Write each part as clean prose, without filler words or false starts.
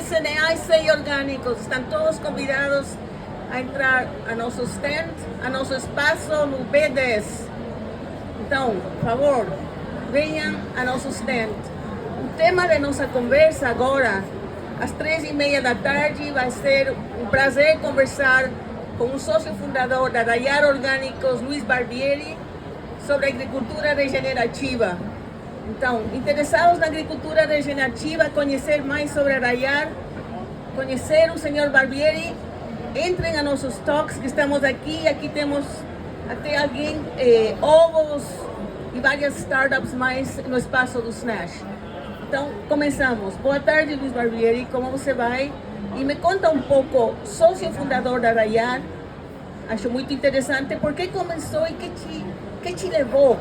cereais sem orgânicos. Estão todos convidados a entrar a nosso stand, a nosso espaço no B10. Então, por favor, venham a nosso stand. O tema de nossa conversa agora, às 3:30 da tarde, vai ser um prazer conversar com o sócio fundador da Arraiar Orgânicos, Luiz Barbieri, sobre a agricultura regenerativa. Então, interessados na agricultura regenerativa, conhecer mais sobre a Arraiar, conhecer o Sr. Barbieri, entrem a nossos talks que estamos aqui. Aqui temos até alguém, ovos e várias startups mais no espaço do Snash. Então, começamos. Boa tarde, Luiz Barbieri, como você vai? E me conta um pouco, sócio fundador da Arraiar. Acho muito interessante, por que começou e que te levou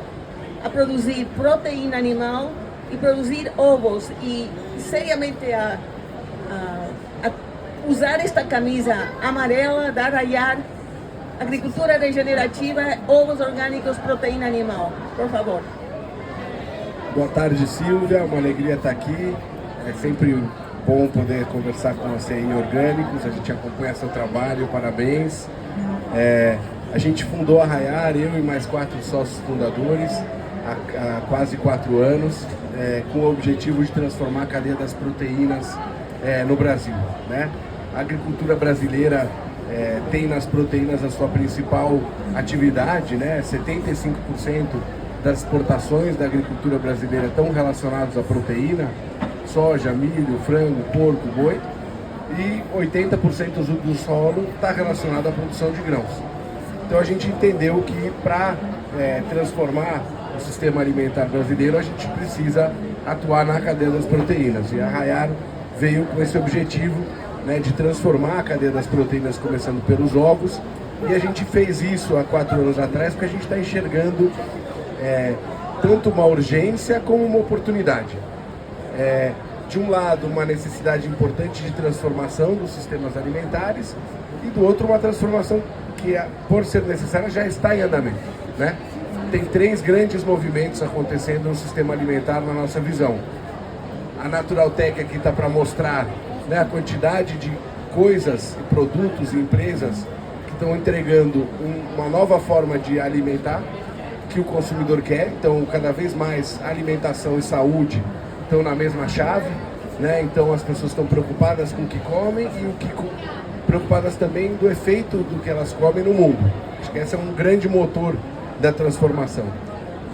a produzir proteína animal e produzir ovos e seriamente a usar esta camisa amarela da Arraiar, agricultura regenerativa, ovos orgânicos, proteína animal. Por favor. Boa tarde, Silvia. Uma alegria estar aqui. É sempre bom poder conversar com você em Orgânicos. A gente acompanha seu trabalho, parabéns. A gente fundou a Arraiar, eu e mais 4 sócios fundadores, há quase 4 anos, com o objetivo de transformar a cadeia das proteínas no Brasil, né? A agricultura brasileira tem nas proteínas a sua principal atividade, né? 75% das exportações da agricultura brasileira estão relacionadas à proteína, soja, milho, frango, porco, boi, e 80% do solo está relacionado à produção de grãos. Então a gente entendeu que para transformar o sistema alimentar brasileiro, a gente precisa atuar na cadeia das proteínas. E a Arraiar veio com esse objetivo, né, de transformar a cadeia das proteínas, começando pelos ovos. E a gente fez isso há 4 anos atrás, porque a gente está enxergando tanto uma urgência como uma oportunidade. De um lado, uma necessidade importante de transformação dos sistemas alimentares e do outro, uma transformação que, por ser necessária, já está em andamento, né? Tem 3 grandes movimentos acontecendo no sistema alimentar na nossa visão. A Naturaltech aqui está para mostrar, né, a quantidade de coisas, produtos e empresas que estão entregando uma nova forma de alimentar que o consumidor quer. Então, cada vez mais alimentação e saúde estão na mesma chave, né? Então as pessoas estão preocupadas com o que comem e preocupadas também do efeito do que elas comem no mundo. Acho que esse é um grande motor da transformação.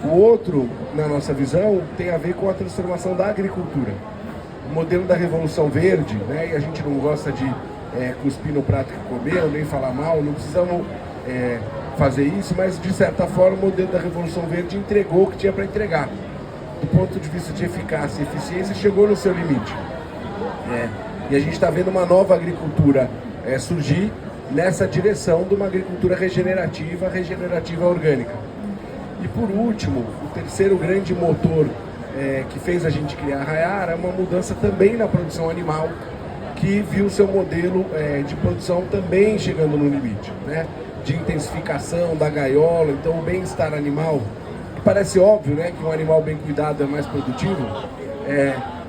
O outro, na nossa visão, tem a ver com a transformação da agricultura. O modelo da Revolução Verde, né? E a gente não gosta de cuspir no prato que comeu, nem falar mal, não precisamos fazer isso, mas de certa forma o modelo da Revolução Verde entregou o que tinha para entregar. Do ponto de vista de eficácia e eficiência, chegou no seu limite. E a gente está vendo uma nova agricultura surgir nessa direção de uma agricultura regenerativa orgânica. E por último, o terceiro grande motor que fez a gente criar a Arraiar é uma mudança também na produção animal, que viu seu modelo de produção também chegando no limite, né? De intensificação da gaiola. Então o bem-estar animal, parece óbvio, né, que um animal bem cuidado é mais produtivo,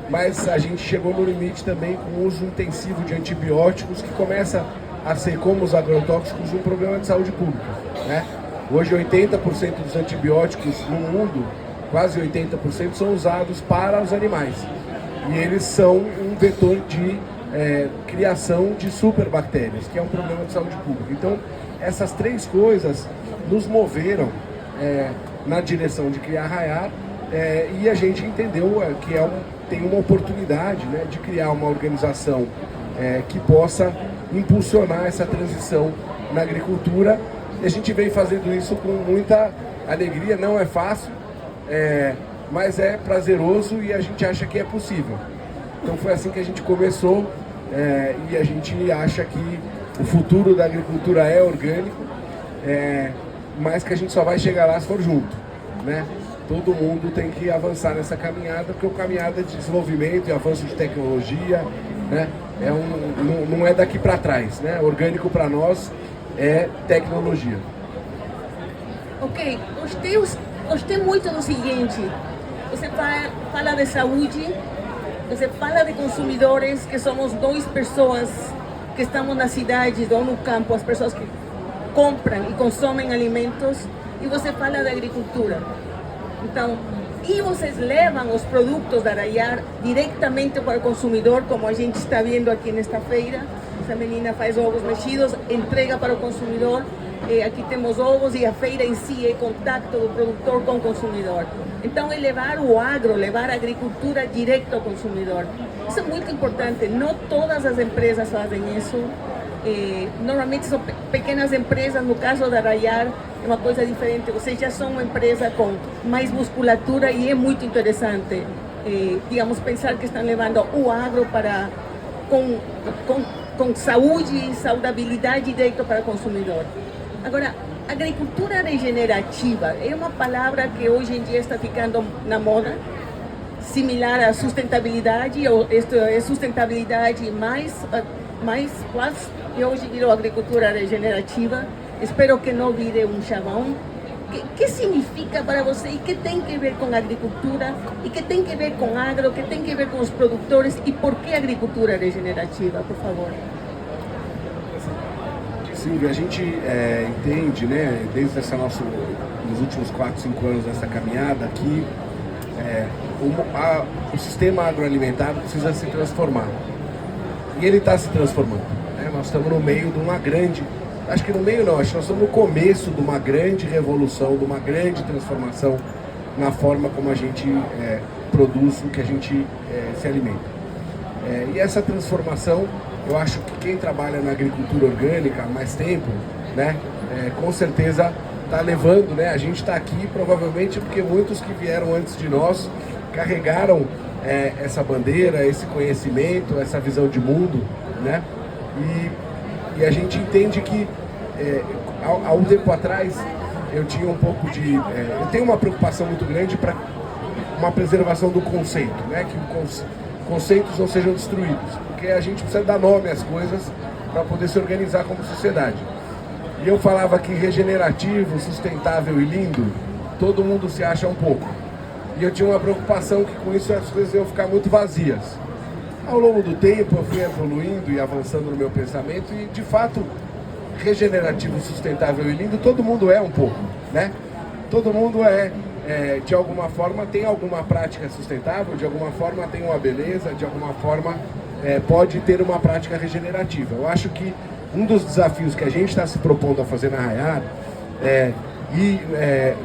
mas a gente chegou no limite também com o uso intensivo de antibióticos, que começa a ser, como os agrotóxicos, um problema de saúde pública, né? Hoje 80% dos antibióticos no mundo, quase 80%, são usados para os animais. E eles são um vetor de criação de superbactérias, que é um problema de saúde pública. Então, essas 3 coisas nos moveram na direção de criar a Arraiar, e a gente entendeu que tem uma oportunidade, né, de criar uma organização que possa impulsionar essa transição na agricultura. E a gente vem fazendo isso com muita alegria. Não é fácil, mas é prazeroso e a gente acha que é possível. Então foi assim que a gente começou, e a gente acha que o futuro da agricultura é orgânico, mas que a gente só vai chegar lá se for junto, né? Todo mundo tem que avançar nessa caminhada, porque é uma caminhada de desenvolvimento e avanço de tecnologia, né? Não é daqui para trás, né? Orgânico para nós é tecnologia. Ok, gostei muito do seguinte: você fala de saúde, Você fala de consumidores, que somos 2 pessoas que estamos nas cidades ou no campo, as pessoas que compram e consomem alimentos, e você fala da agricultura. Então, e vocês levam os produtos da Arraiar diretamente para o consumidor, como a gente está vendo aqui nesta feira. Essa menina faz ovos mexidos, entrega para o consumidor. Aqui temos ovos e a feira em si é contato do produtor com o consumidor. Então, é levar o agro, levar a agricultura direto ao consumidor. Isso é muito importante. Não todas as empresas fazem isso. Normalmente são pequenas empresas. No caso da Arraiar é uma coisa diferente. Vocês já são uma empresa com mais musculatura e é muito interessante, digamos, pensar que estão levando o agro para com saúde e saudabilidade direto para o consumidor. Agora, agricultura regenerativa é uma palavra que hoje em dia está ficando na moda, similar à sustentabilidade, ou isto é sustentabilidade mais plus, e hoje virou agricultura regenerativa. Espero que não vire um chavão. O que significa para você e que tem que ver com a agricultura e que tem que ver com agro, que tem que ver com os produtores e por que agricultura regenerativa, por favor? Silvia, a gente entende, né, desde nos últimos 4, 5 anos dessa caminhada aqui, o sistema agroalimentar precisa se transformar. E ele está se transformando. Né? Nós estamos no meio de uma grande... Acho que no meio não, acho que nós estamos no começo de uma grande revolução, de uma grande transformação na forma como a gente produz o que a gente se alimenta. E essa transformação, eu acho que quem trabalha na agricultura orgânica há mais tempo, né, com certeza está levando, né? A gente está aqui provavelmente porque muitos que vieram antes de nós carregaram essa bandeira, esse conhecimento, essa visão de mundo, né? E a gente entende que há um tempo atrás eu tinha um pouco de... eu tenho uma preocupação muito grande para uma preservação do conceito, né? Que conceitos não sejam destruídos, porque a gente precisa dar nome às coisas para poder se organizar como sociedade. E eu falava que regenerativo, sustentável e lindo, todo mundo se acha um pouco. E eu tinha uma preocupação que com isso as coisas iam ficar muito vazias. Ao longo do tempo eu fui evoluindo e avançando no meu pensamento e, de fato, regenerativo, sustentável e lindo, todo mundo é um pouco, né? Todo mundo de alguma forma, tem alguma prática sustentável, de alguma forma tem uma beleza, de alguma forma pode ter uma prática regenerativa. Eu acho que um dos desafios que a gente está se propondo a fazer na Arraiar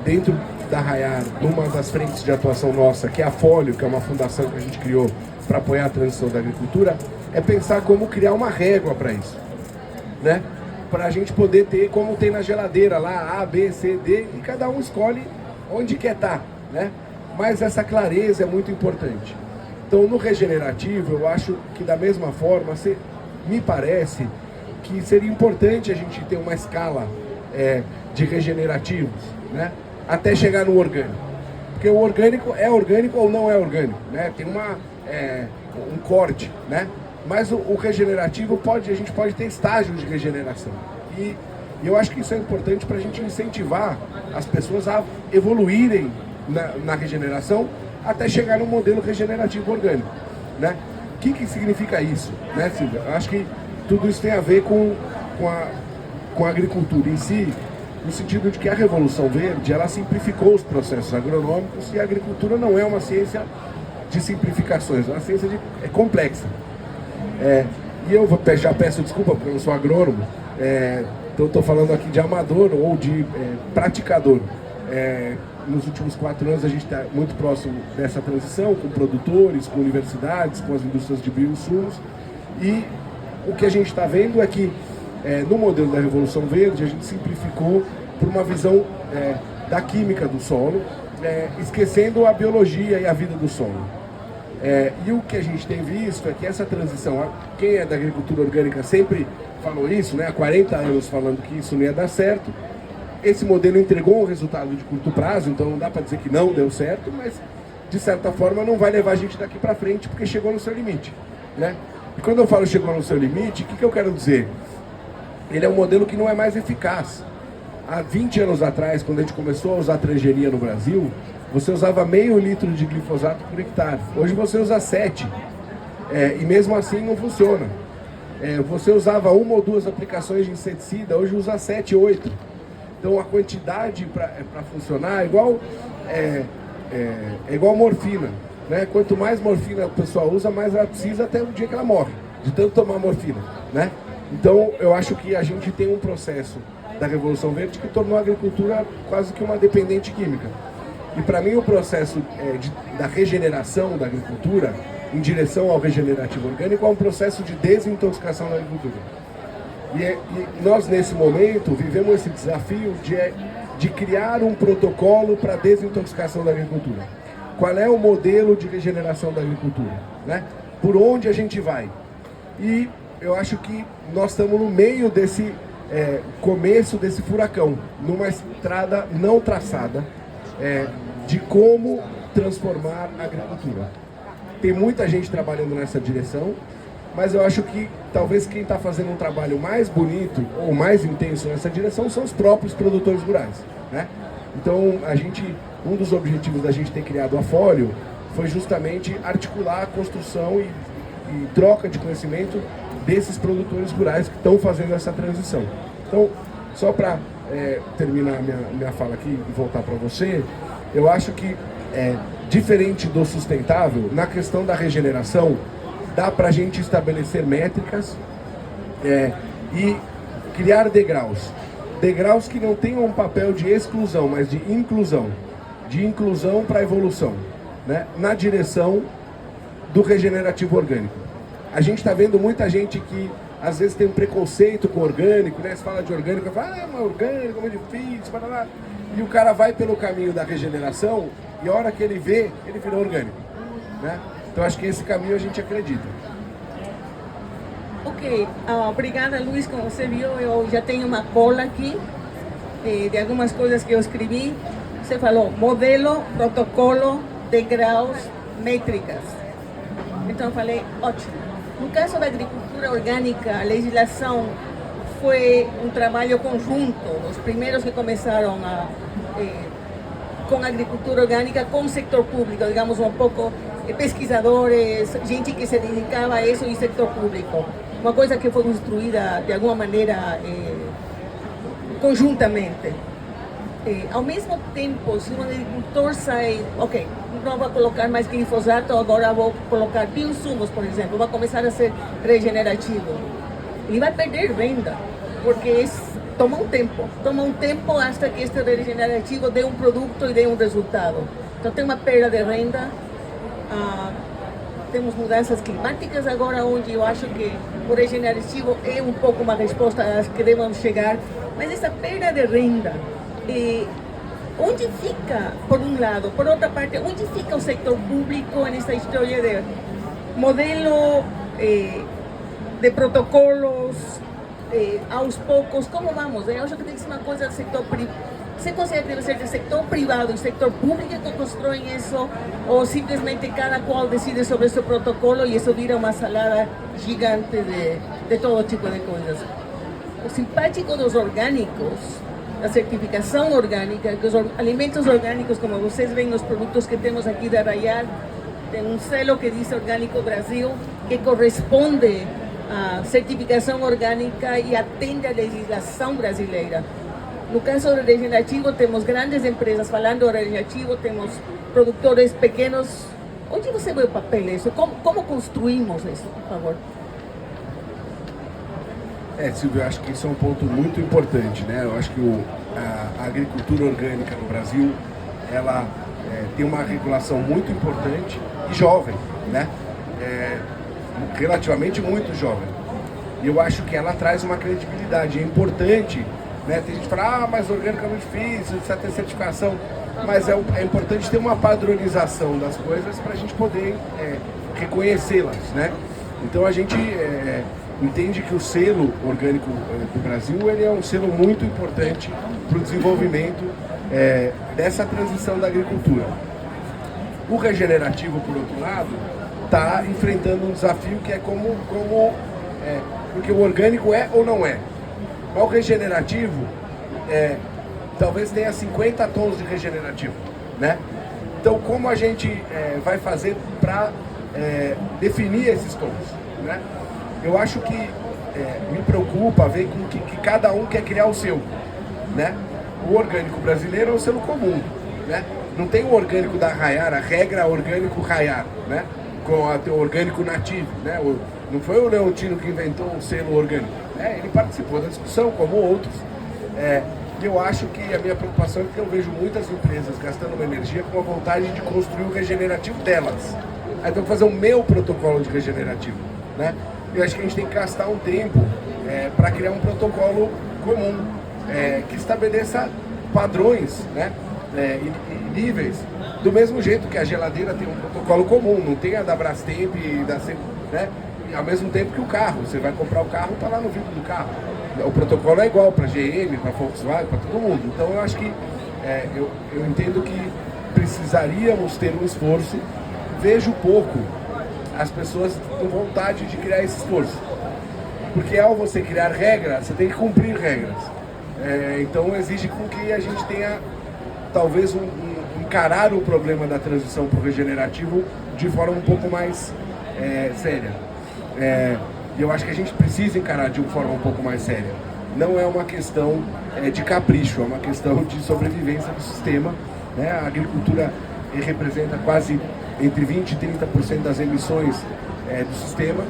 dentro da Arraiar, numa das frentes de atuação nossa, que é a Folio, que é uma fundação que a gente criou para apoiar a transição da agricultura, é pensar como criar uma régua para isso, né? Para a gente poder ter, como tem na geladeira lá, A, B, C, D, e cada um escolhe onde quer estar, né? Mas essa clareza é muito importante. Então, no regenerativo, eu acho que da mesma forma, me parece que seria importante a gente ter uma escala de regenerativos, né? Até chegar no orgânico. Porque o orgânico é orgânico ou não é orgânico, né? Tem um corte, né? Mas o regenerativo a gente pode ter estágios de regeneração. E eu acho que isso é importante para a gente incentivar as pessoas a evoluírem na regeneração até chegar no modelo regenerativo orgânico, né? O que significa isso, né, Silvia? Eu acho que tudo isso tem a ver com a agricultura em si, no sentido de que a Revolução Verde, ela simplificou os processos agronômicos e a agricultura não é uma ciência de simplificações, é uma ciência complexa. E eu já peço desculpa porque eu não sou agrônomo, então estou falando aqui de amador ou de praticador. Nos últimos 4 anos a gente está muito próximo dessa transição, com produtores, com universidades, com as indústrias de bioinsumos, e o que a gente está vendo é que no modelo da Revolução Verde a gente simplificou por uma visão da química do solo, esquecendo a biologia e a vida do solo. E o que a gente tem visto é que essa transição, quem é da agricultura orgânica sempre falou isso, né? Há 40 anos falando que isso não ia dar certo. Esse modelo entregou um resultado de curto prazo, então não dá para dizer que não deu certo, mas de certa forma não vai levar a gente daqui para frente porque chegou no seu limite, né? E quando eu falo chegou no seu limite, o que eu quero dizer? Ele é um modelo que não é mais eficaz. Há 20 anos atrás, quando a gente começou a usar transgenia no Brasil, você usava meio litro de glifosato por hectare. Hoje você usa 7. e mesmo assim não funciona. Você usava 1 ou 2 aplicações de inseticida, hoje usa 7, 8. Então a quantidade para funcionar é igual morfina, né? Quanto mais morfina a pessoa usa, mais ela precisa até o dia que ela morre, de tanto tomar morfina, né? Então eu acho que a gente tem um processo da Revolução Verde que tornou a agricultura quase que uma dependente química. E para mim o processo da regeneração da agricultura, em direção ao regenerativo orgânico, é um processo de desintoxicação da agricultura. E nós, nesse momento, vivemos esse desafio de criar um protocolo para a desintoxicação da agricultura. Qual é o modelo de regeneração da agricultura, né? Por onde a gente vai? E eu acho que nós estamos no meio desse começo desse furacão, numa estrada não traçada de como transformar a agricultura. Tem muita gente trabalhando nessa direção, mas eu acho que talvez quem está fazendo um trabalho mais bonito ou mais intenso nessa direção são os próprios produtores rurais, né? Então, um dos objetivos da gente ter criado a Folio foi justamente articular a construção e troca de conhecimento desses produtores rurais que estão fazendo essa transição. Então, só para terminar minha fala aqui e voltar para você, eu acho que, diferente do sustentável, na questão da regeneração, dá para a gente estabelecer métricas e criar degraus. Degraus que não tenham um papel de exclusão, mas de inclusão para a evolução, né? Na direção do regenerativo orgânico. A gente está vendo muita gente que às vezes tem um preconceito com orgânico, né? Se fala de orgânico, fala, mas orgânico é muito difícil, blá. E o cara vai pelo caminho da regeneração e a hora que ele vê, ele virou orgânico, né? Então acho que esse caminho a gente acredita. Ok, obrigada Luiz, como você viu, eu já tenho uma cola aqui de algumas coisas que eu escrevi. Você falou modelo, protocolo, degraus, métricas. Então eu falei, ótimo. No caso da agricultura orgânica, a legislação foi um trabalho conjunto. Os primeiros que começaram com a agricultura orgânica com o setor público, digamos um pouco pesquisadores, gente que se dedicava a isso e setor público. Uma coisa que foi construída de alguma maneira conjuntamente. Ao mesmo tempo, se um agricultor sai, ok, não vou colocar mais glifosato, agora vou colocar bioinsumos, por exemplo, vai começar a ser regenerativo. Ele vai perder renda, porque toma um tempo até que este regenerativo dê um produto e dê um resultado. Então tem uma perda de renda. Temos mudanças climáticas agora, onde eu acho que o regenerativo é um pouco uma resposta às que devemos chegar, mas essa perda de renda, onde fica, por um lado, por outra parte, onde fica o setor público nessa história de modelo, de protocolos, aos poucos, como vamos? Eu acho que tem que ser uma coisa do setor privado. Você considera que deve ser do setor privado e setor público que constroem isso, ou simplesmente cada qual decide sobre o seu protocolo e isso vira uma salada gigante de todo tipo de coisas? O simpático dos orgânicos, a certificação orgânica, que os alimentos orgânicos, como vocês veem nos produtos que temos aqui da Arraial, tem um selo que diz Orgânico Brasil, que corresponde à certificação orgânica e atende à legislação brasileira. No caso do regenerativo, temos grandes empresas falando do regenerativo, temos produtores pequenos. Onde você vê o papel disso? Como construímos isso, por favor? Silvio, eu acho que isso é um ponto muito importante, né? Eu acho que a agricultura orgânica no Brasil, ela tem uma regulação muito importante e jovem, né? Relativamente muito jovem. E eu acho que ela traz uma credibilidade. É importante, né? Tem gente que fala, mas orgânico é muito difícil, precisa ter certificação. Mas é importante ter uma padronização das coisas para a gente poder reconhecê-las, né? Então a gente entende que o selo orgânico do Brasil ele é um selo muito importante para o desenvolvimento dessa transição da agricultura. O regenerativo, por outro lado, está enfrentando um desafio que é porque o orgânico é ou não é. Mas o regenerativo talvez tenha 50 tons de regenerativo, né? Então como a gente vai fazer para definir esses tons, né? Eu acho que me preocupa ver com que cada um quer criar o seu, né? O orgânico brasileiro é um selo comum, né? Não tem o orgânico da Raiar, a regra orgânico Raiar, né? Com o orgânico nativo, né? Não foi o Leontino que inventou o selo orgânico, ele participou da discussão, como outros. E eu acho que a minha preocupação é que eu vejo muitas empresas gastando uma energia com a vontade de construir o regenerativo delas. Aí então fazer o meu protocolo de regenerativo, né? Eu acho que a gente tem que gastar um tempo para criar um protocolo comum, que estabeleça padrões, né? E níveis, do mesmo jeito que a geladeira tem um protocolo comum, não tem a da Brastemp e da né? E ao mesmo tempo que o carro, você vai comprar o carro, tá lá no vidro do carro. O protocolo é igual para GM, para Volkswagen, para todo mundo. Então eu acho que eu entendo que precisaríamos ter um esforço. Vejo pouco as pessoas com vontade de criar esse esforço, porque ao você criar regras, você tem que cumprir regras. Então exige com que a gente tenha talvez encarar o problema da transição para o regenerativo de forma um pouco mais séria. E eu acho que a gente precisa encarar de uma forma um pouco mais séria. Não é uma questão de capricho, é uma questão de sobrevivência do sistema, né? A agricultura representa quase entre 20% e 30% das emissões do sistema,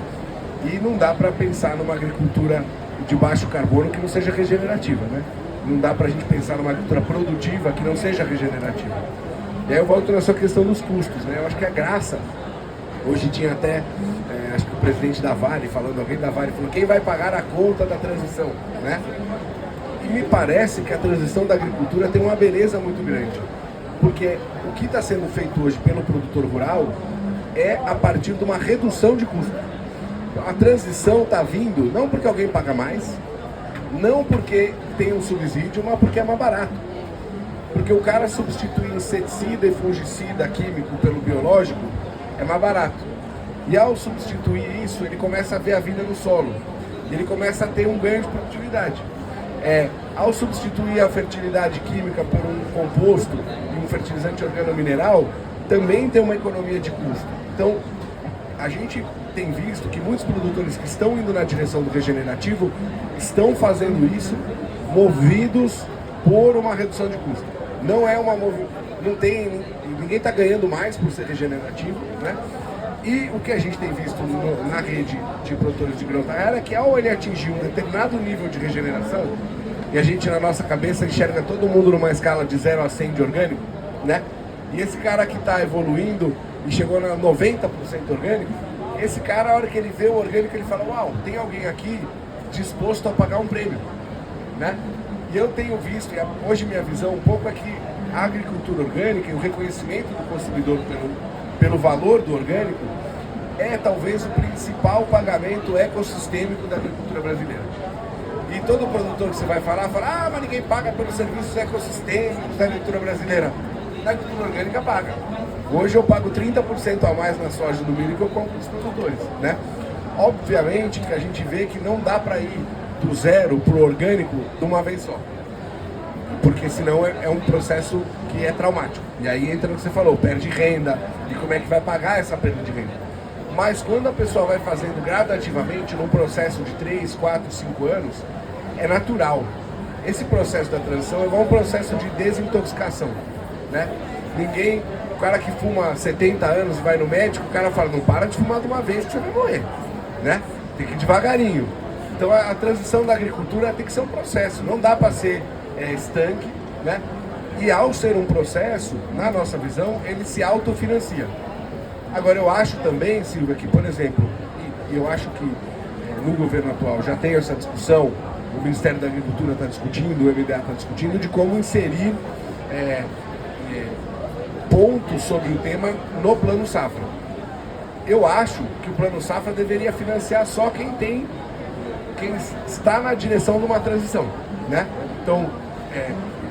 e não dá para pensar numa agricultura de baixo carbono que não seja regenerativa, né? Não dá para a gente pensar numa agricultura produtiva que não seja regenerativa. E aí eu volto na sua questão dos custos, né? Eu acho que a graça, hoje tinha até, acho que o presidente da Vale, alguém da Vale falou, quem vai pagar a conta da transição, né? E me parece que a transição da agricultura tem uma beleza muito grande, porque o que está sendo feito hoje pelo produtor rural é a partir de uma redução de custo. A transição está vindo não porque alguém paga mais, não porque tem um subsídio, mas porque é mais barato. Porque o cara substituir inseticida e fungicida químico pelo biológico é mais barato. E ao substituir isso, ele começa a ver a vida no solo. Ele começa a ter um ganho de produtividade. Ao substituir a fertilidade química por um composto e um fertilizante organomineral, também tem uma economia de custo. Então, a gente tem visto que muitos produtores que estão indo na direção do regenerativo estão fazendo isso movidos por uma redução de custo. Não é ninguém está ganhando mais por ser regenerativo, né? E o que a gente tem visto na rede de produtores de grãos da área é que ao ele atingir um determinado nível de regeneração, e a gente na nossa cabeça enxerga todo mundo numa escala de 0 a 100 de orgânico, né? E esse cara que está evoluindo e chegou na 90% orgânico, esse cara, a hora que ele vê o orgânico, ele fala, uau, tem alguém aqui disposto a pagar um prêmio, né? E eu tenho visto, e hoje minha visão um pouco é que a agricultura orgânica e o reconhecimento do consumidor pelo valor do orgânico é talvez o principal pagamento ecossistêmico da agricultura brasileira. E todo produtor que você vai falar, fala, mas ninguém paga pelos serviços ecossistêmicos da agricultura brasileira. A agricultura orgânica paga. Hoje eu pago 30% a mais na soja do milho que eu compro dos produtores, né? Obviamente que a gente vê que não dá para ir do zero para o orgânico de uma vez só, porque senão é um processo que é traumático. E aí entra no que você falou, perde renda, e como é que vai pagar essa perda de renda. Mas quando a pessoa vai fazendo gradativamente, num processo de 3, 4, 5 anos, é natural. Esse processo da transição é igual um processo de desintoxicação, né? O cara que fuma 70 anos e vai no médico, o cara fala, não para de fumar de uma vez que você vai morrer, né? Tem que ir devagarinho. Então a transição da agricultura tem que ser um processo, não dá para ser estanque, né? E ao ser um processo, na nossa visão, ele se autofinancia. Agora eu acho também, Silvia, que por exemplo, e eu acho que no governo atual já tem essa discussão, o Ministério da Agricultura está discutindo, o MDA está discutindo, de como inserir pontos sobre o tema no Plano Safra. Eu acho que o Plano Safra deveria financiar só quem está na direção de uma transição, né? Então,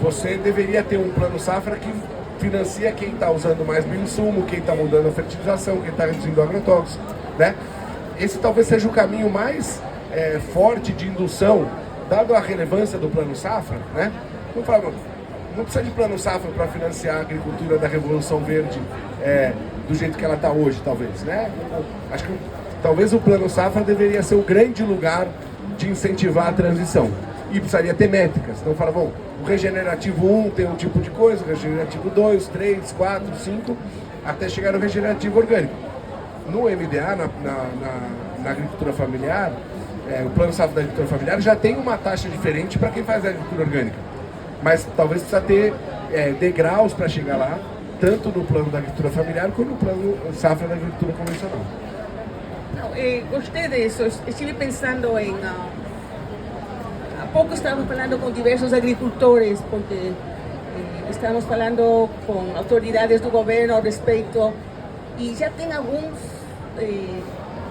você deveria ter um Plano Safra que financia quem está usando mais bioinsumo, quem está mudando a fertilização, quem está reduzindo o agrotóxico, né? Esse talvez seja o caminho mais forte de indução, dado a relevância do Plano Safra, né? Não precisa de Plano Safra para financiar a agricultura da Revolução Verde do jeito que ela está hoje, talvez, né? Acho que talvez o Plano Safra deveria ser o grande lugar de incentivar a transição. E precisaria ter métricas. Então fala, bom, o regenerativo 1 tem um tipo de coisa, o regenerativo 2, 3, 4, 5, até chegar no regenerativo orgânico. No MDA, na agricultura familiar, o Plano Safra da agricultura familiar já tem uma taxa diferente para quem faz a agricultura orgânica. Mas talvez precisa ter degraus para chegar lá, tanto no plano da agricultura familiar como no plano safra da agricultura convencional. Não, gostei disso. Estive pensando em... há pouco estávamos falando com diversos agricultores, porque estamos falando com autoridades do governo a respeito, e já tem alguns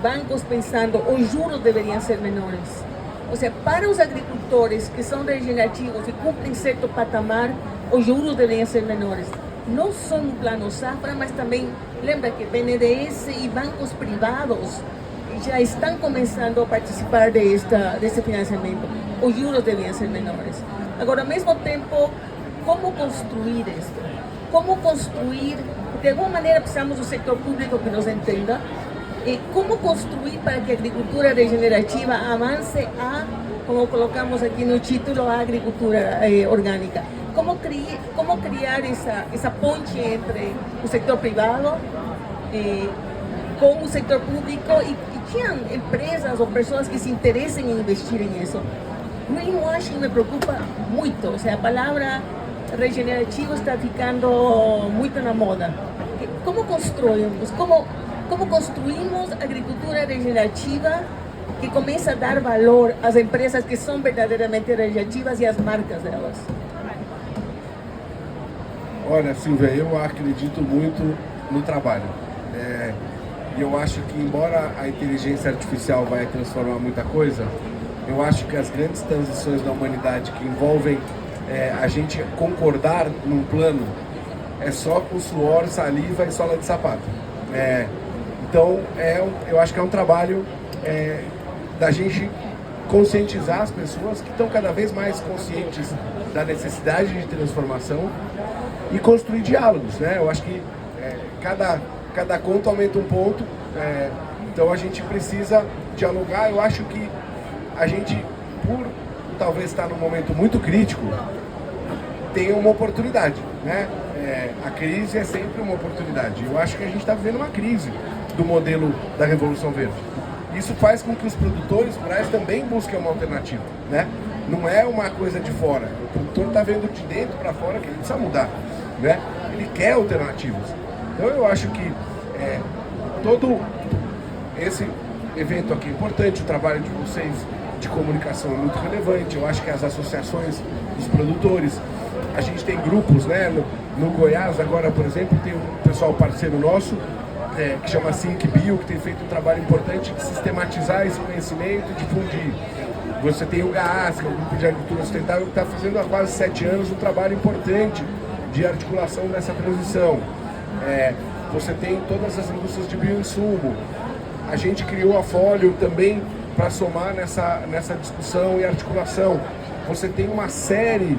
bancos pensando os juros deveriam ser menores. Ou seja, para os agricultores que são regenerativos e cumprem certo patamar, os juros deveriam ser menores. Não só no plano safra, mas também, lembra que BNDES e bancos privados já estão começando a participar desse financiamento. Os juros deveriam ser menores. Agora, ao mesmo tempo, como construir isso? Como construir, de alguma maneira precisamos do setor público que nos entenda, e como construir para que a agricultura regenerativa avance como colocamos aqui no título, a agricultura orgânica. Como criar essa ponte entre o setor privado com o setor público e tinham empresas ou pessoas que se interessem em investir em isso. Greenwashing me preocupa muito, ou seja, a palavra regenerativo está ficando muito na moda. Como construímos? Como construímos agricultura regenerativa que começa a dar valor às empresas que são verdadeiramente regenerativas e às marcas delas? Olha, Silvia, eu acredito muito no trabalho. E eu acho que, embora a inteligência artificial vai transformar muita coisa, eu acho que as grandes transições da humanidade que envolvem a gente concordar num plano é só com suor, saliva e sola de sapato. Então, eu acho que é um trabalho da gente conscientizar as pessoas que estão cada vez mais conscientes da necessidade de transformação e construir diálogos, né? Eu acho que cada conto aumenta um ponto, então a gente precisa dialogar. Eu acho que a gente, por talvez estar num momento muito crítico, tem uma oportunidade, né? A crise é sempre uma oportunidade. Eu acho que a gente está vivendo uma crise do modelo da Revolução Verde. Isso faz com que os produtores rurais também busquem uma alternativa, né? Não é uma coisa de fora. O produtor está vendo de dentro para fora que ele precisa mudar, né? Ele quer alternativas. Então eu acho que todo esse evento aqui é importante, o trabalho de vocês de comunicação é muito relevante. Eu acho que as associações dos produtores, a gente tem grupos, né? No Goiás agora, por exemplo, tem um pessoal parceiro nosso que chama Sync Bio, que tem feito um trabalho importante de sistematizar esse conhecimento e difundir. Você tem o GAAS, que é o Grupo de Agricultura Sustentável, que está fazendo há quase 7 anos um trabalho importante de articulação dessa transição. Você tem todas as indústrias de bioinsumo. A gente criou a Folio também para somar nessa discussão e articulação. Você tem uma série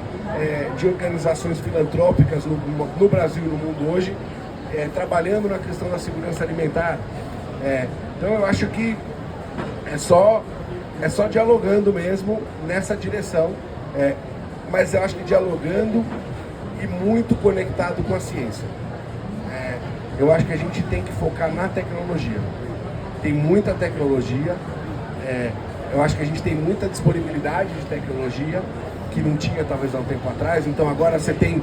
de organizações filantrópicas no Brasil e no mundo hoje, trabalhando na questão da segurança alimentar. Então eu acho que é só dialogando mesmo nessa direção, mas eu acho que dialogando e muito conectado com a ciência. Eu acho que a gente tem que focar na tecnologia. Tem muita tecnologia, eu acho que a gente tem muita disponibilidade de tecnologia que não tinha talvez há um tempo atrás. Então agora você tem,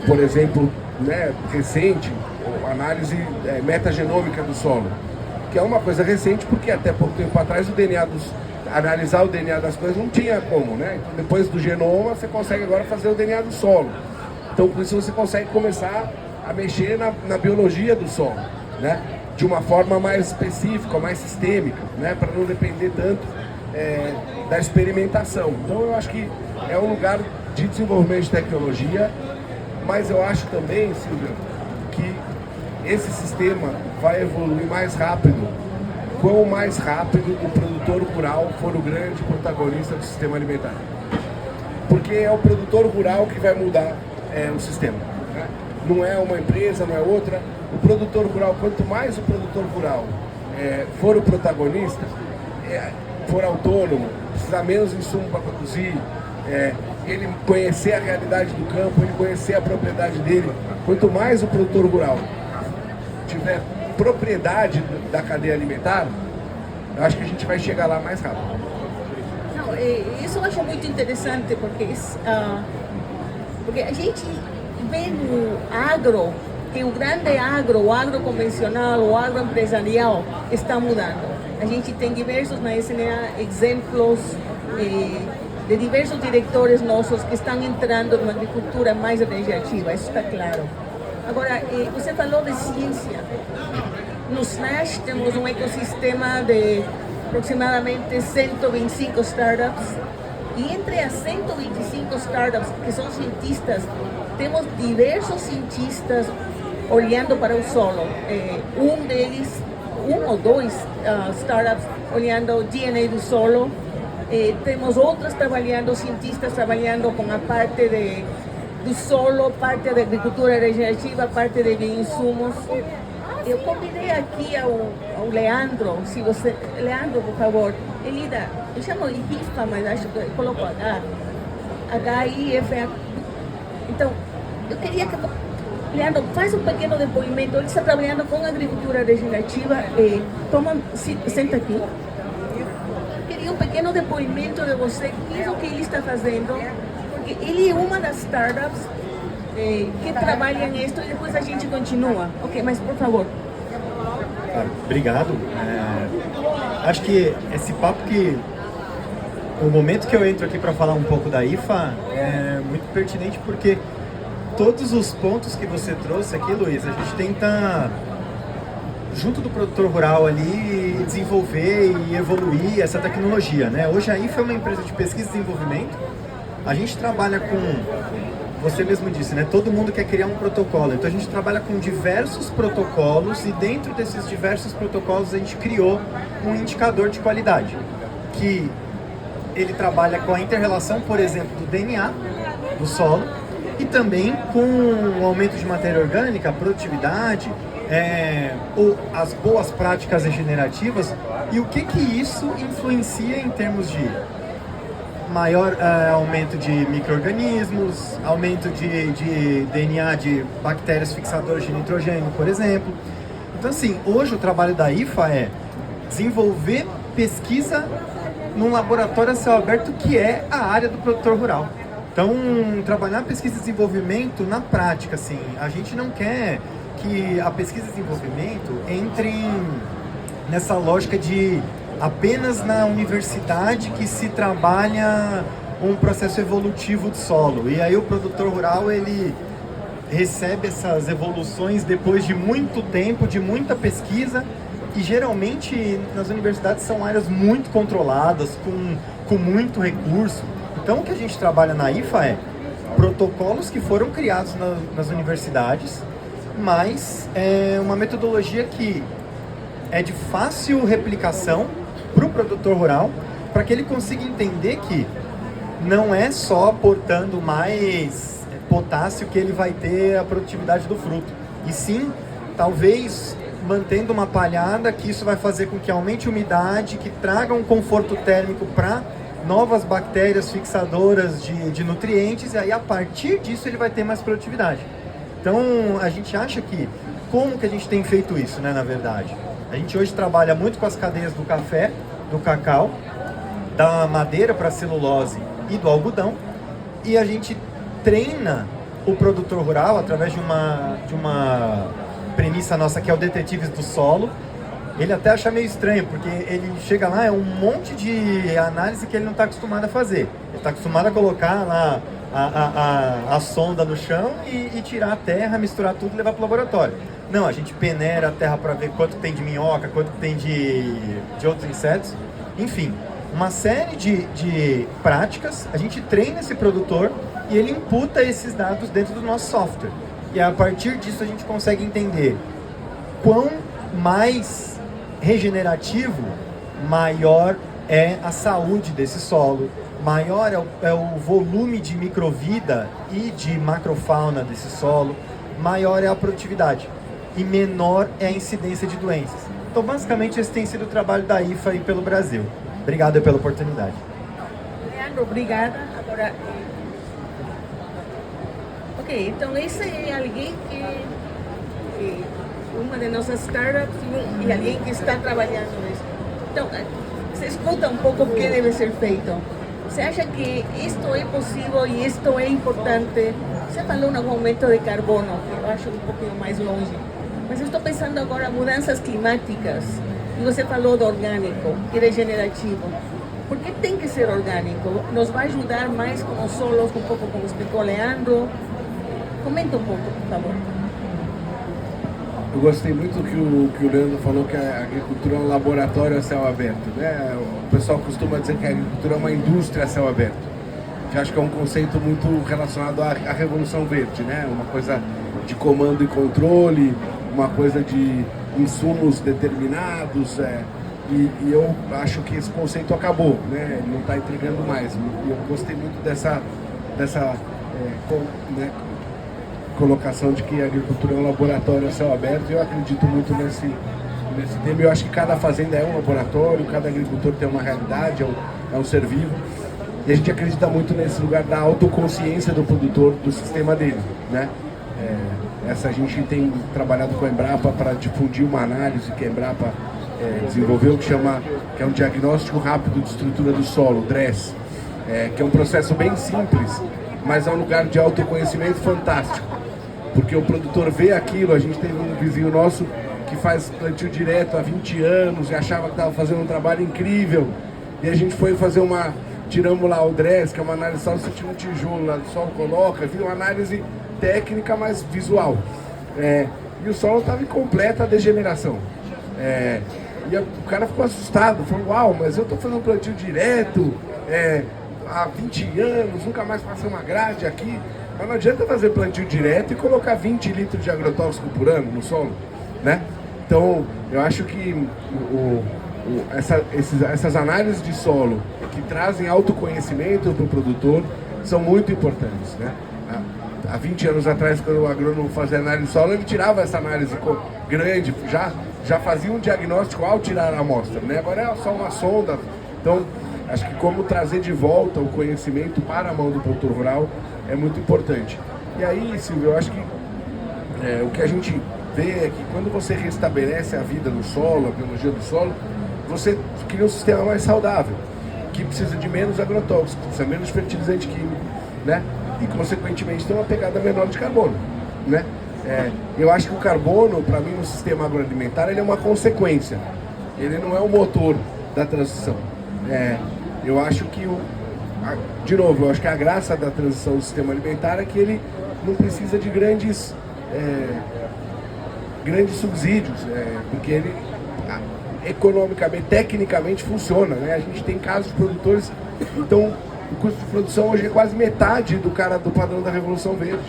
por exemplo, né, recente, análise metagenômica do solo, que é uma coisa recente porque até pouco tempo atrás analisar o DNA das coisas não tinha como, né? Então, depois do genoma você consegue agora fazer o DNA do solo. Então com isso você consegue começar a mexer na biologia do solo, né? De uma forma mais específica, mais sistêmica, né? Para não depender tanto da experimentação. Então eu acho que é um lugar de desenvolvimento de tecnologia, mas eu acho também, Silvia, que esse sistema vai evoluir mais rápido. Quanto mais rápido o produtor rural for o grande protagonista do sistema alimentar. Porque é o produtor rural que vai mudar o sistema, né? Não é uma empresa, não é outra. O produtor rural, quanto mais o produtor rural for o protagonista, for autônomo, precisar menos insumo para produzir, ele conhecer a realidade do campo, ele conhecer a propriedade dele, quanto mais o produtor rural tiver propriedade da cadeia alimentar, eu acho que a gente vai chegar lá mais rápido. Não, isso eu acho muito interessante, porque a gente vê no agro que o grande agro, o agro convencional, o agro empresarial está mudando. A gente tem diversos na SNA exemplos de diversos diretores nossos que estão entrando numa agricultura mais regenerativa, isso está claro. Agora, você falou de ciência. No SNASH temos um ecossistema de aproximadamente 125 startups, e entre as 125 startups que são cientistas, temos diversos cientistas olhando para o solo. Um ou dois startups olhando o DNA do solo. Temos outras cientistas trabalhando com a parte do solo, parte da agricultura regenerativa, parte de bioinsumos. Eu convidei aqui ao Leandro, Leandro, por favor, eu chamo de HIFA, mas acho que eu coloco HIFA. Então, eu queria que Leandro faz um pequeno depoimento. Ele está trabalhando com agricultura regenerativa. Senta aqui. Eu queria um pequeno depoimento de você, que é o que ele está fazendo, porque ele é uma das startups que trabalha nisso, e depois a gente continua. Ok, mas por favor. Obrigado. Acho que esse papo o momento que eu entro aqui para falar um pouco da IFA é muito pertinente, porque todos os pontos que você trouxe aqui, Luiz, a gente tenta, junto do produtor rural ali, desenvolver e evoluir essa tecnologia, né? Hoje a IFA é uma empresa de pesquisa e desenvolvimento. A gente trabalha com, você mesmo disse, né? Todo mundo quer criar um protocolo. Então a gente trabalha com diversos protocolos, e dentro desses diversos protocolos a gente criou um indicador de qualidade, que ele trabalha com a inter-relação, por exemplo, do DNA do solo, e também com o aumento de matéria orgânica, a produtividade, ou as boas práticas regenerativas, e o que isso influencia em termos de maior aumento de micro-organismos, aumento de DNA de bactérias fixadoras de nitrogênio, por exemplo. Então, assim, hoje o trabalho da IFA é desenvolver pesquisa num laboratório a céu aberto, que é a área do produtor rural. Então, trabalhar pesquisa e desenvolvimento na prática, assim, a gente não quer que a pesquisa e desenvolvimento entre nessa lógica de apenas na universidade que se trabalha um processo evolutivo do solo. E aí o produtor rural, ele recebe essas evoluções depois de muito tempo, de muita pesquisa, e geralmente nas universidades são áreas muito controladas, com muito recurso. Então o que a gente trabalha na IFA é protocolos que foram criados nas universidades, mas é uma metodologia que é de fácil replicação para o produtor rural, para que ele consiga entender que não é só aportando mais potássio que ele vai ter a produtividade do fruto, e sim, talvez mantendo uma palhada, que isso vai fazer com que aumente a umidade, que traga um conforto térmico para novas bactérias fixadoras de nutrientes, e aí a partir disso ele vai ter mais produtividade. Então a gente acha que, como que a gente tem feito isso, né, na verdade? A gente hoje trabalha muito com as cadeias do café, do cacau, da madeira para celulose e do algodão, e a gente treina o produtor rural através de uma premissa nossa, que é o Detetives do Solo. Ele até acha meio estranho, porque ele chega lá, é um monte de análise que ele não está acostumado a fazer. Ele está acostumado a colocar lá a sonda no chão e tirar a terra, misturar tudo e levar para o laboratório. Não, a gente peneira a terra para ver quanto tem de minhoca, quanto tem de outros insetos. Enfim, uma série de práticas. A gente treina esse produtor e ele imputa esses dados dentro do nosso software. E a partir disso a gente consegue entender quão mais regenerativo, maior é a saúde desse solo, maior é o volume de microvida e de macrofauna desse solo, maior é a produtividade. e menor é a incidência de doenças. Então, basicamente, esse tem sido o trabalho da IFA aí pelo Brasil. Obrigado pela oportunidade. Leandro, obrigada. Agora, ok, então esse é alguém que uma de nossas startups e alguém que está trabalhando nisso. Então, você escuta um pouco o que deve ser feito. Você acha que isto é possível e isto é importante? Você falou em algum momento de carbono, que eu acho um pouquinho mais longe. Mas eu estou pensando agora em mudanças climáticas. E você falou do orgânico e regenerativo. Por que tem que ser orgânico? Nos vai ajudar mais com os solos, um pouco como explicou Leandro. Comenta um pouco, por favor. Eu gostei muito que o Leandro falou que a agricultura é um laboratório a céu aberto, né? O pessoal costuma dizer que a agricultura é uma indústria a céu aberto, que acho que é um conceito muito relacionado à Revolução Verde, né? Uma coisa de comando e controle, uma coisa de insumos determinados, e eu acho que esse conceito acabou, né? Ele não está entregando mais. E eu gostei muito dessa colocação de que a agricultura é um laboratório a céu aberto, e eu acredito muito nesse tema. Eu acho que cada fazenda é um laboratório, cada agricultor tem uma realidade, é um ser vivo, e a gente acredita muito nesse lugar da autoconsciência do produtor, do sistema dele, né? A gente tem trabalhado com a Embrapa para difundir uma análise que a Embrapa desenvolveu, que é um diagnóstico rápido de estrutura do solo, DRESS, que é um processo bem simples, mas é um lugar de autoconhecimento fantástico, porque o produtor vê aquilo. A gente teve um vizinho nosso que faz plantio direto há 20 anos e achava que estava fazendo um trabalho incrível, e a gente foi fazer tiramos lá o DRESS, que é uma análise só, você tira um tijolo lá do solo, coloca, vira uma análise técnica, mas visual, e o solo estava em completa degeneração, e o cara ficou assustado, falou: uau, mas eu estou fazendo um plantio direto há 20 anos, nunca mais passei uma grade aqui. Mas não adianta fazer plantio direto e colocar 20 litros de agrotóxico por ano no solo, né? Então, eu acho que essas análises de solo que trazem autoconhecimento para o produtor são muito importantes, né? Há 20 anos atrás, quando o agrônomo fazia análise de solo, ele tirava essa análise grande, já fazia um diagnóstico ao tirar a amostra, né? Agora é só uma sonda. Então, acho que como trazer de volta o conhecimento para a mão do produtor rural é muito importante. E aí, Silvio, eu acho que o que a gente vê é que quando você restabelece a vida no solo, a biologia do solo, você cria um sistema mais saudável, que precisa de menos agrotóxicos, precisa menos fertilizante químico, né? E, consequentemente, tem uma pegada menor de carbono, né? Eu acho que o carbono, para mim, no sistema agroalimentar, ele é uma consequência. Ele não é o motor da transição. Eu acho que, de novo, eu acho que a graça da transição do sistema alimentar é que ele não precisa de grandes subsídios, porque ele economicamente, tecnicamente funciona, né? A gente tem casos de produtores, então o custo de produção hoje é quase metade do padrão da Revolução Verde.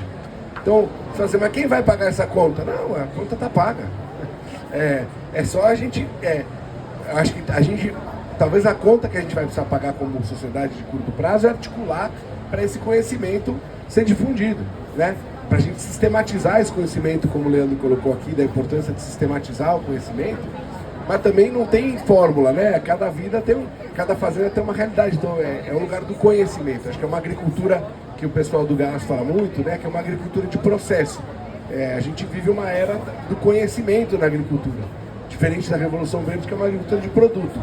Então, você fala assim, mas quem vai pagar essa conta? Não, a conta está paga. É só a gente... acho que a gente... Talvez a conta que a gente vai precisar pagar como sociedade de curto prazo é articular para esse conhecimento ser difundido, né? Para a gente sistematizar esse conhecimento, como o Leandro colocou aqui, da importância de sistematizar o conhecimento, mas também não tem fórmula, né? Cada fazenda tem uma realidade, então é um lugar do conhecimento. Acho que é uma agricultura que o pessoal do gás fala muito, né? Que é uma agricultura de processo. A gente vive uma era do conhecimento na agricultura, diferente da Revolução Verde, que é uma agricultura de produto.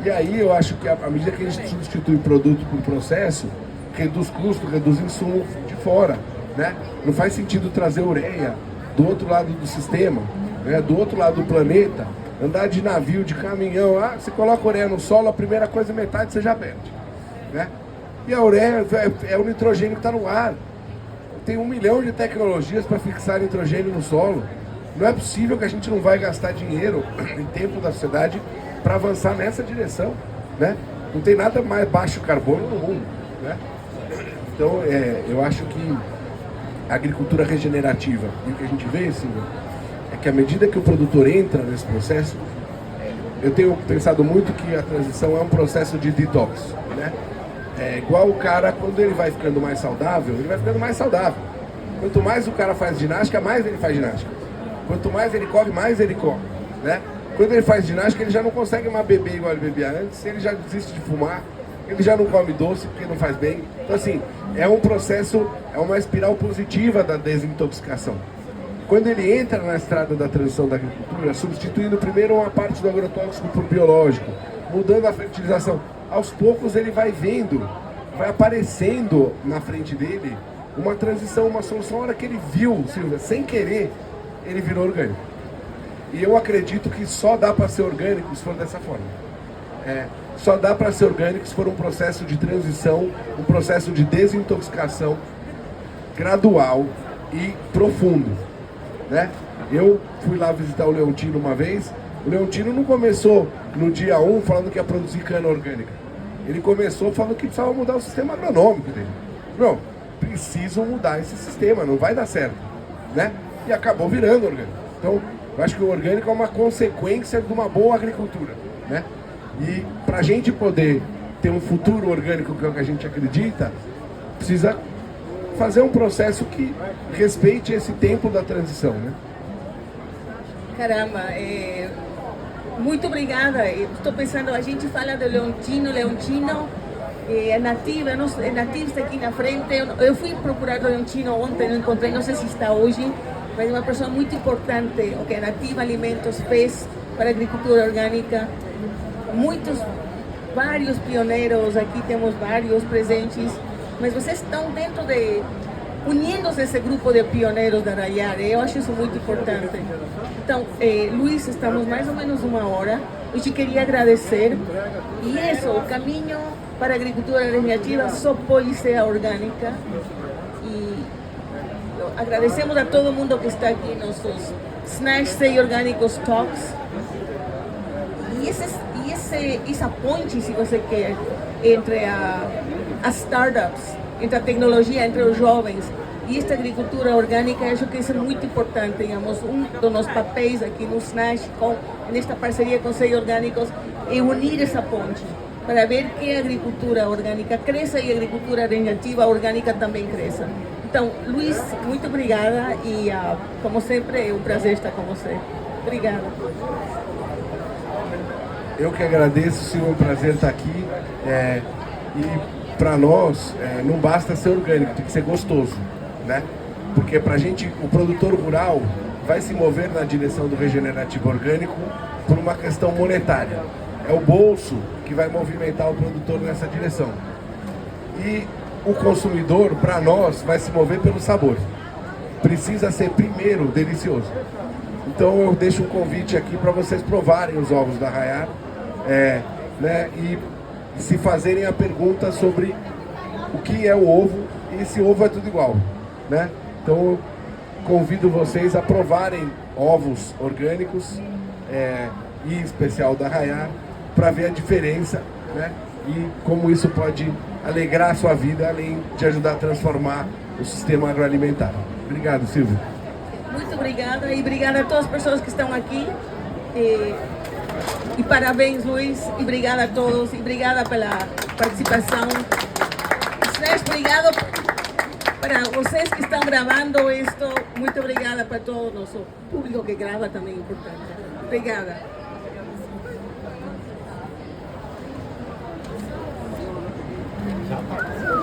E aí eu acho que à medida que a gente substitui produto por processo, reduz custo, reduz insumo de fora, né? Não faz sentido trazer ureia do outro lado do sistema, né? Do outro lado do planeta, andar de navio, de caminhão. Você coloca ureia no solo, a primeira coisa, metade você já perde, né? E a ureia é o nitrogênio que está no ar. Tem 1 milhão de tecnologias para fixar nitrogênio no solo. Não é possível que a gente não vai gastar dinheiro em tempo da sociedade para avançar nessa direção, né? Não tem nada mais baixo carbono no mundo, né? Então, eu acho que a agricultura regenerativa, e o que a gente vê, assim, é que à medida que o produtor entra nesse processo, eu tenho pensado muito que a transição é um processo de detox, né? É igual o cara, quando ele vai ficando mais saudável, ele vai ficando mais saudável. Quanto mais o cara faz ginástica, mais ele faz ginástica. Quanto mais ele corre, né? Quando ele faz ginástica, ele já não consegue mais beber igual ele bebia antes, ele já desiste de fumar, ele já não come doce porque não faz bem. Então, assim, é um processo, é uma espiral positiva da desintoxicação. Quando ele entra na estrada da transição da agricultura, substituindo primeiro uma parte do agrotóxico por biológico, mudando a fertilização, aos poucos ele vai vendo, vai aparecendo na frente dele uma transição, uma solução. A hora que ele viu, Silvia, sem querer, ele virou orgânico. E eu acredito que só dá para ser orgânico se for dessa forma. Só dá para ser orgânico se for um processo de transição, um processo de desintoxicação gradual e profundo, né? Eu fui lá visitar o Leontino uma vez. O Leontino não começou no dia 1 falando que ia produzir cana orgânica. Ele começou falando que precisava mudar o sistema agronômico dele. Não, preciso mudar esse sistema, não vai dar certo, né? E acabou virando orgânico. Então, eu acho que o orgânico é uma consequência de uma boa agricultura, né? E para a gente poder ter um futuro orgânico, que é o que a gente acredita, precisa fazer um processo que respeite esse tempo da transição, né? Caramba, muito obrigada. Estou pensando, a gente fala do Leontino é nativa, é nativa, está aqui na frente. Eu fui procurar o Leontino ontem, não encontrei, não sei se está hoje, mas é uma pessoa muito importante, o que a Nativa Alimentos fez para a agricultura orgânica. Vários pioneiros, aqui temos vários presentes, mas vocês estão dentro de, unindo-se a esse grupo de pioneiros da Arraiar, eu acho isso muito importante. Então, Luiz, estamos mais ou menos uma hora, eu te queria agradecer, e isso, o caminho para a agricultura regenerativa só pode ser a orgânica, e agradecemos a todo mundo que está aqui nos Snash Sei Orgânicos Talks. E essa ponte, se você quer, entre as startups, entre a tecnologia, entre os jovens e esta agricultura orgânica, eu acho que isso é muito importante. Digamos, um dos nossos papéis aqui no SNASH, nesta parceria com Sei Orgânicos, é unir essa ponte para ver que a agricultura orgânica cresça e a agricultura regenerativa orgânica também cresça. Então, Luiz, muito obrigada e, como sempre, é um prazer estar com você. Obrigada. Eu que agradeço, Silvio, é um prazer estar aqui. E para nós, não basta ser orgânico, tem que ser gostoso, né? Porque para a gente, o produtor rural vai se mover na direção do regenerativo orgânico por uma questão monetária. É o bolso que vai movimentar o produtor nessa direção. E o consumidor, para nós, vai se mover pelo sabor. Precisa ser primeiro delicioso. Então eu deixo um convite aqui para vocês provarem os ovos da Arraiar, né, e se fazerem a pergunta sobre o que é o ovo e se ovo é tudo igual, né? Então eu convido vocês a provarem ovos orgânicos, e em especial da Arraiar, para ver a diferença, né, e como isso pode alegrar a sua vida, além de ajudar a transformar o sistema agroalimentar. Obrigado, Silvio. Muito obrigada e obrigada a todas as pessoas que estão aqui. E parabéns, Luiz, e obrigada a todos, e obrigada pela participação. Obrigado para vocês que estão gravando isto, muito obrigada para todo o nosso público que grava também, importante. Obrigada. Já tá.